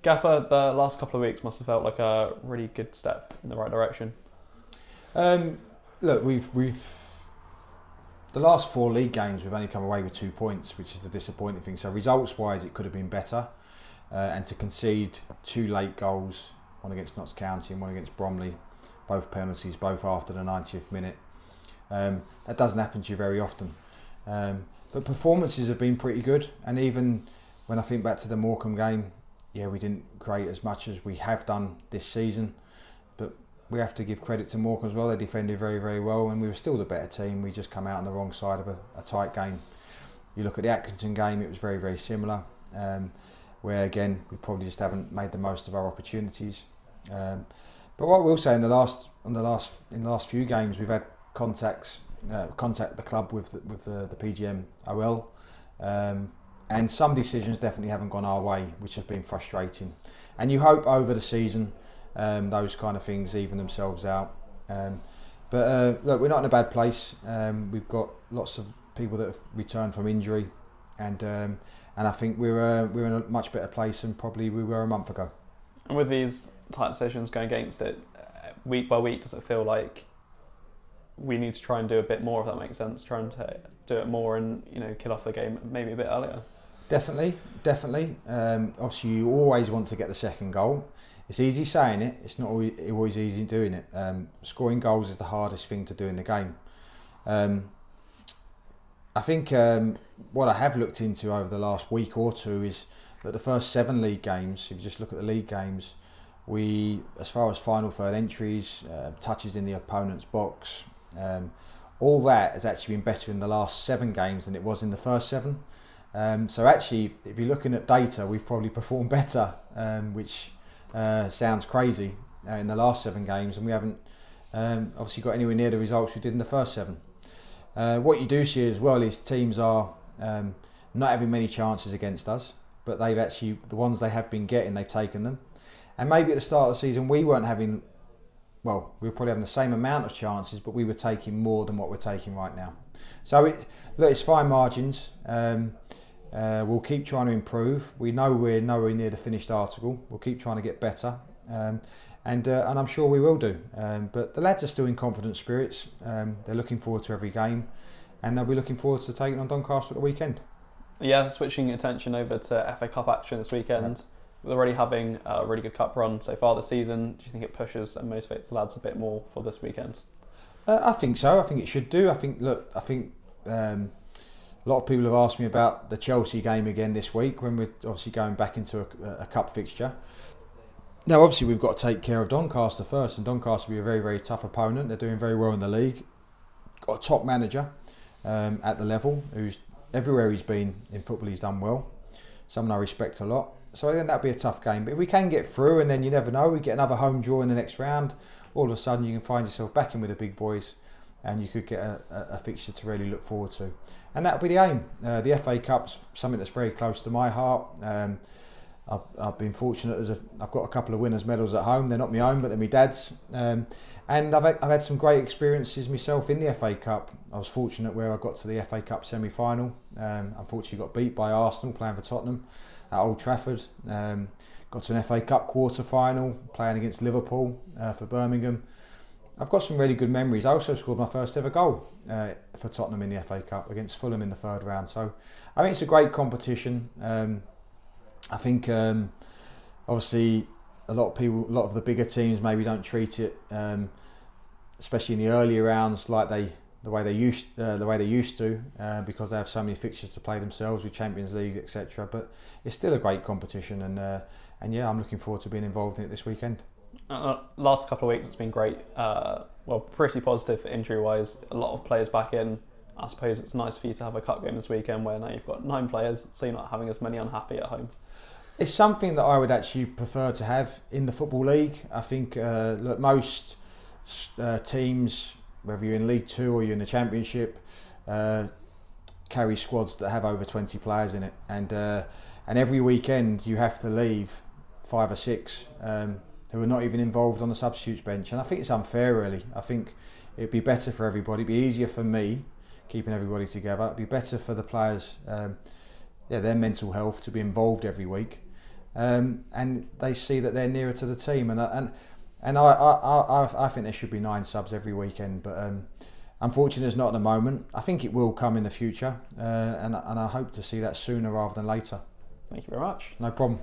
Gaffer, the last couple of weeks must have felt like a really good step in the right direction. Look, we've the last 4 league games we've only come away with 2 points, which is the disappointing thing. So results-wise, it could have been better, and to concede 2 late goals, one against Notts County and one against Bromley, both penalties, both after the 90th minute. That doesn't happen to you very often. But performances have been pretty good, and even when I think back to the Morecambe game, yeah, we didn't create as much as we have done this season, but we have to give credit to Morecambe as well. They defended very, very well, and we were still the better team. We just come out on the wrong side of a tight game. You look at the Atkinson game; it was very, very similar, where again we probably just haven't made the most of our opportunities. But what I will say, in the last few games, we've had contact the club with the PGM OL, and some decisions definitely haven't gone our way, which has been frustrating. And you hope over the season those kind of things even themselves out. But look, we're not in a bad place. We've got lots of people that have returned from injury, and I think we're in a much better place than probably we were a month ago. And with these tight decisions going against it, week by week, does it feel like we need to try and do a bit more, if that makes sense, trying to do it more and, you know, kill off the game maybe a bit earlier? Definitely. Obviously, you always want to get the second goal. It's easy saying it, it's not always easy doing it. Scoring goals is the hardest thing to do in the game. I think what I have looked into over the last week or two is that the first 7 league games, if you just look at the league games, we, as far as final third entries, touches in the opponent's box, all that has actually been better in the last 7 games than it was in the first 7. So actually, if you're looking at data, we've probably performed better, which sounds crazy, in the last 7 games, and we haven't obviously got anywhere near the results we did in the first 7. What you do see as well is teams are not having many chances against us, but they've actually, the ones they have been getting, they've taken them. And maybe at the start of the season we weren't having, well, we were probably having the same amount of chances, but we were taking more than what we're taking right now. So look, it's fine margins. We'll keep trying to improve. We know we're nowhere near the finished article. We'll keep trying to get better, and I'm sure we will do. But the lads are still in confident spirits. They're looking forward to every game, and they'll be looking forward to taking on Doncaster at the weekend. Yeah, switching attention over to FA Cup action this weekend. Yep. We're already having a really good cup run so far this season. Do you think it pushes and motivates the lads a bit more for this weekend? I think so. I think it should do. I think a lot of people have asked me about the Chelsea game again this week, when we're obviously going back into a cup fixture. Now, obviously, we've got to take care of Doncaster first, and Doncaster will be a very, very tough opponent. They're doing very well in the league. Got a top manager at the level, who's everywhere he's been in football, he's done well. Someone I respect a lot. So I think that'll be a tough game. But if we can get through, and then you never know, we get another home draw in the next round, all of a sudden you can find yourself back in with the big boys, and you could get a fixture to really look forward to. And that'll be the aim. The FA Cup's something that's very close to my heart. I've been fortunate, I've got a couple of winners' medals at home. They're not my own, but they're my dad's. And I've had some great experiences myself in the FA Cup. I was fortunate where I got to the FA Cup semi-final. Unfortunately got beat by Arsenal playing for Tottenham at Old Trafford. Got to an FA Cup quarter-final playing against Liverpool for Birmingham. I've got some really good memories. I also scored my first ever goal for Tottenham in the FA Cup against Fulham in the 3rd round. So I think it's a great competition. I think obviously a lot of the bigger teams maybe don't treat it, especially in the earlier rounds, like the way they used to, because they have so many fixtures to play themselves with Champions League, etc. But it's still a great competition, and yeah, I'm looking forward to being involved in it this weekend. Last couple of weeks it's been great. Pretty positive injury-wise. A lot of players back in. I suppose it's nice for you to have a cup game this weekend where now you've got 9 players, so you're not having as many unhappy at home. It's something that I would actually prefer to have in the Football League. I think look, most teams, whether you're in League 2 or you're in the Championship, carry squads that have over 20 players in it, and every weekend you have to leave 5 or 6 who are not even involved on the substitutes bench, and I think it's unfair, really. I think it'd be better for everybody. It'd be easier for me keeping everybody together. It'd be better for the players, their mental health, to be involved every week. and they see that they're nearer to the team. And I think there should be 9 subs every weekend, but unfortunately, it's not at the moment. I think it will come in the future, and I hope to see that sooner rather than later. Thank you very much. No problem.